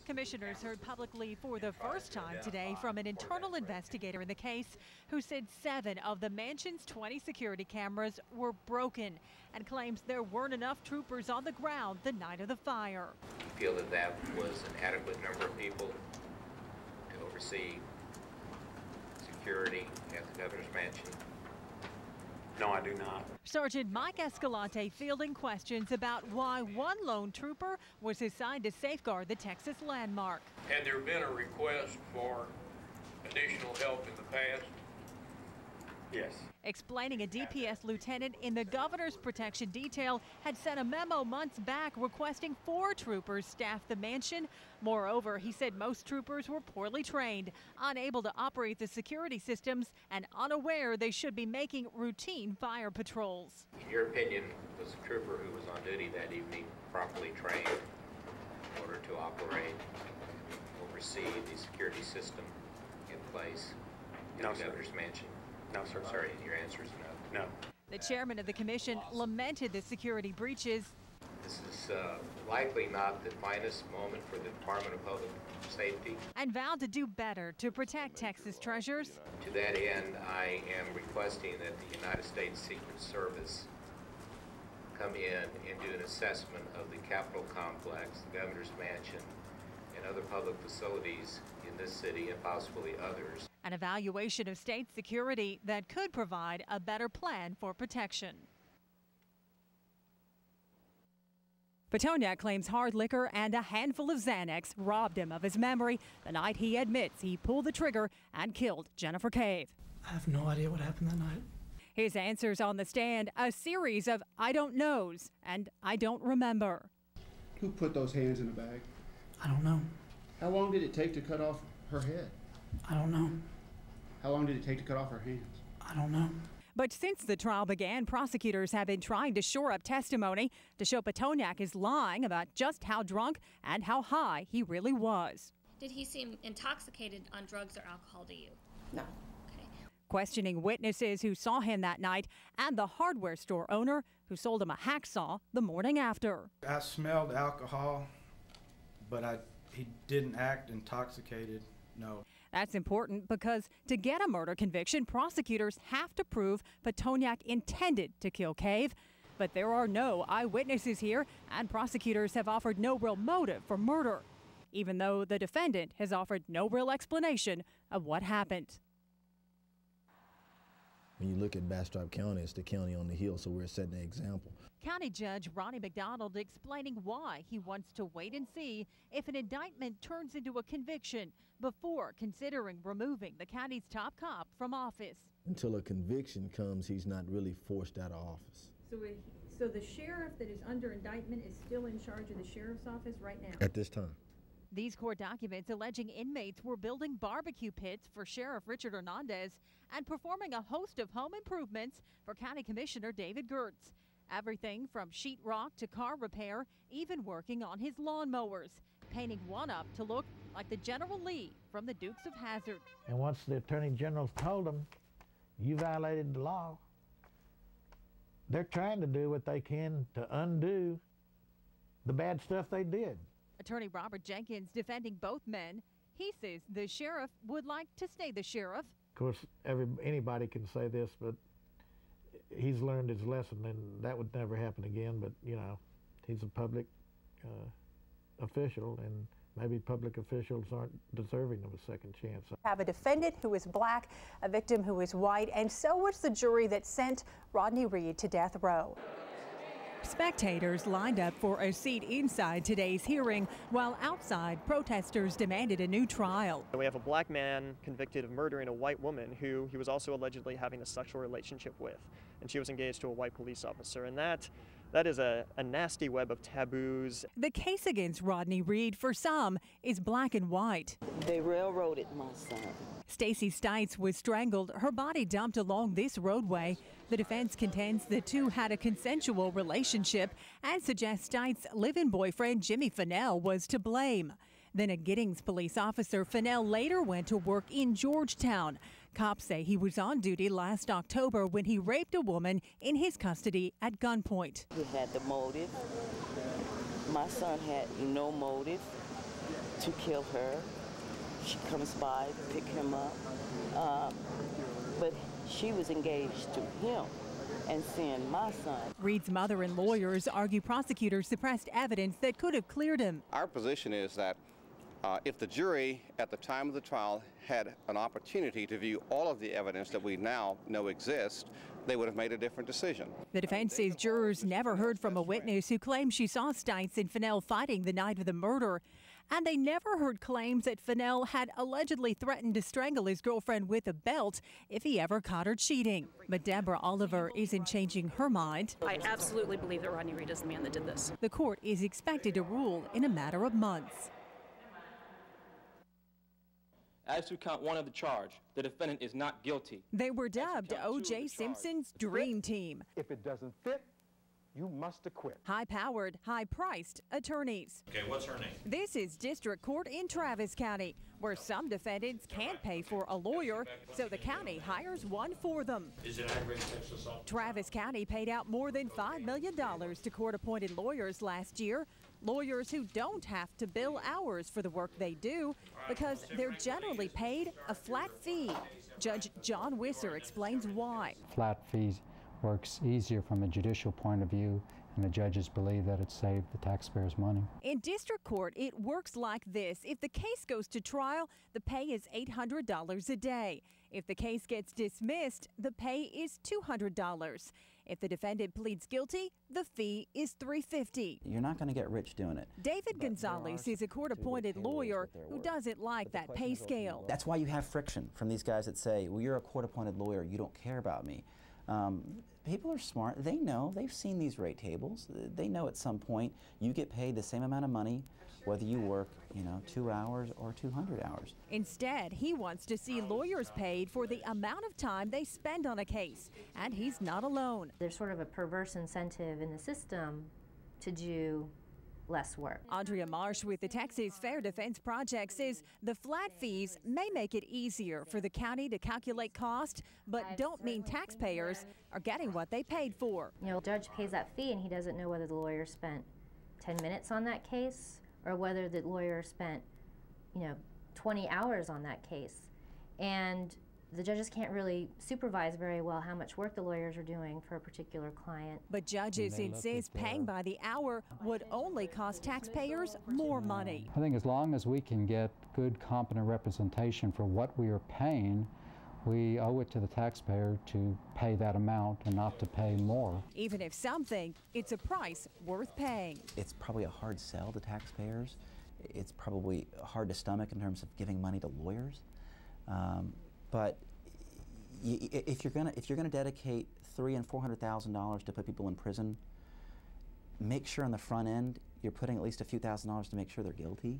Commissioners heard publicly for the first time today from an internal investigator in the case who said 7 of the mansion's 20 security cameras were broken and claims there weren't enough troopers on the ground the night of the fire. You feel that that was an adequate number of people to oversee security at the governor's mansion? No, I do not. Sergeant Mike Escalante fielding questions about why one lone trooper was assigned to safeguard the Texas landmark. Had there been a request for additional help in the past? Yes. Explaining a DPS lieutenant in the governor's protection detail had sent a memo months back requesting 4 troopers staff the mansion. Moreover, he said most troopers were poorly trained, unable to operate the security systems, and unaware they should be making routine fire patrols. In your opinion, was the trooper who was on duty that evening properly trained in order to operate, oversee the security system in place in the governor's mansion? No, sir. Sorry, your answer is no. No. The chairman of the commission lamented the security breaches. This is likely not the finest moment for the Department of Public Safety. And vowed to do better to protect Texas treasures. To that end, I am requesting that the United States Secret Service come in and do an assessment of the Capitol complex, the governor's mansion, and other public facilities in this city and possibly others. An evaluation of state security that could provide a better plan for protection. Petoniak claims hard liquor and a handful of Xanax robbed him of his memory the night he admits he pulled the trigger and killed Jennifer Cave. I have no idea what happened that night. His answers on the stand, a series of I don't knows and I don't remember. Who put those hands in the bag? I don't know. How long did it take to cut off her head? I don't know. How long did it take to cut off her hands? I don't know. But since the trial began, prosecutors have been trying to shore up testimony to show Petoniak is lying about just how drunk and how high he really was. Did he seem intoxicated on drugs or alcohol to you? No. Okay. Questioning witnesses who saw him that night and the hardware store owner who sold him a hacksaw the morning after. I smelled alcohol, but he didn't act intoxicated, no. That's important because to get a murder conviction, prosecutors have to prove Petoniak intended to kill Cave. But there are no eyewitnesses here, and prosecutors have offered no real motive for murder, even though the defendant has offered no real explanation of what happened. When you look at Bastrop County, it's the county on the hill, so we're setting an example. County Judge Ronnie McDonald explaining why he wants to wait and see if an indictment turns into a conviction before considering removing the county's top cop from office. Until a conviction comes, he's not really forced out of office. So the sheriff that is under indictment is still in charge of the sheriff's office right now? At this time. These court documents alleging inmates were building barbecue pits for Sheriff Richard Hernandez and performing a host of home improvements for County Commissioner David Gertz. Everything from sheetrock to car repair, even working on his lawnmowers, painting one up to look like the General Lee from the Dukes of Hazzard. And once the Attorney General told them, you violated the law, they're trying to do what they can to undo the bad stuff they did. Attorney Robert Jenkins defending both men. He says the sheriff would like to stay the sheriff. Of course, anybody can say this, but he's learned his lesson, and that would never happen again. But, you know, he's a public official, and maybe public officials aren't deserving of a second chance. Have a defendant who is black, a victim who is white, and so was the jury that sent Rodney Reed to death row. Spectators lined up for a seat inside today's hearing, while outside protesters demanded a new trial. We have a black man convicted of murdering a white woman who he was also allegedly having a sexual relationship with, and she was engaged to a white police officer, and that is a nasty web of taboos. The case against Rodney Reed, for some, is black and white. They railroaded my son. Stacy Stites was strangled, her body dumped along this roadway. The defense contends the two had a consensual relationship and suggests Stites' live-in boyfriend Jimmy Fennell was to blame. Then a Giddings police officer, Fennell later went to work in Georgetown. Cops say he was on duty last October when he raped a woman in his custody at gunpoint. He had the motive. My son had no motive. to kill her. She comes by to pick him up, but she was engaged to him and seeing my son. Reed's mother and lawyers argue prosecutors suppressed evidence that could have cleared him. Our position is that if the jury at the time of the trial had an opportunity to view all of the evidence that we now know exists, they would have made a different decision. The defense says jurors never heard from a witness who claimed she saw Stites and Fennell fighting the night of the murder. And they never heard claims that Fennell had allegedly threatened to strangle his girlfriend with a belt if he ever caught her cheating. But Deborah Oliver isn't changing her mind. I absolutely believe that Rodney Reed is the man that did this. The court is expected to rule in a matter of months. As to count 1 of the charge, the defendant is not guilty. They were dubbed O.J. Simpson's Dream Team. If it doesn't fit, you must acquit. High-powered, high-priced attorneys. Okay, what's her name? This is district court in Travis County, where some defendants can't pay for a lawyer, so the county hires one for them. Is it aggravated sexual assault? Travis County paid out more than $5 million to court-appointed lawyers last year. Lawyers who don't have to bill hours for the work they do because they're generally paid a flat fee. Judge John Wisser explains why. Flat fees works easier from a judicial point of view, and the judges believe that it saved the taxpayers money. In district court, it works like this. If the case goes to trial, the pay is $800 a day. If the case gets dismissed, the pay is $200. If the defendant pleads guilty, the fee is $350. You're not going to get rich doing it. David Gonzalez is a court-appointed lawyer who doesn't like that pay scale. That's why you have friction from these guys that say, well, you're a court-appointed lawyer, you don't care about me. People are smart. They know. They've seen these rate tables. They know at some point you get paid the same amount of money whether you work, 2 hours or 200 hours. Instead, he wants to see lawyers paid for the amount of time they spend on a case, and he's not alone. There's sort of a perverse incentive in the system to do less work. Andrea Marsh with the Texas Fair Defense Project says the flat fees may make it easier for the county to calculate cost, but don't mean taxpayers are getting what they paid for. The judge pays that fee and he doesn't know whether the lawyer spent 10 minutes on that case or whether the lawyer spent, 20 hours on that case. And the judges can't really supervise very well how much work the lawyers are doing for a particular client. But judges insist paying by the hour would only cost taxpayers more money. I think as long as we can get good, competent representation for what we are paying, we owe it to the taxpayer to pay that amount and not to pay more. Even if some think it's a price worth paying. It's probably a hard sell to taxpayers. It's probably hard to stomach in terms of giving money to lawyers. But if you're gonna dedicate $300,000 and $400,000 to put people in prison, make sure on the front end you're putting at least a few $1,000s to make sure they're guilty.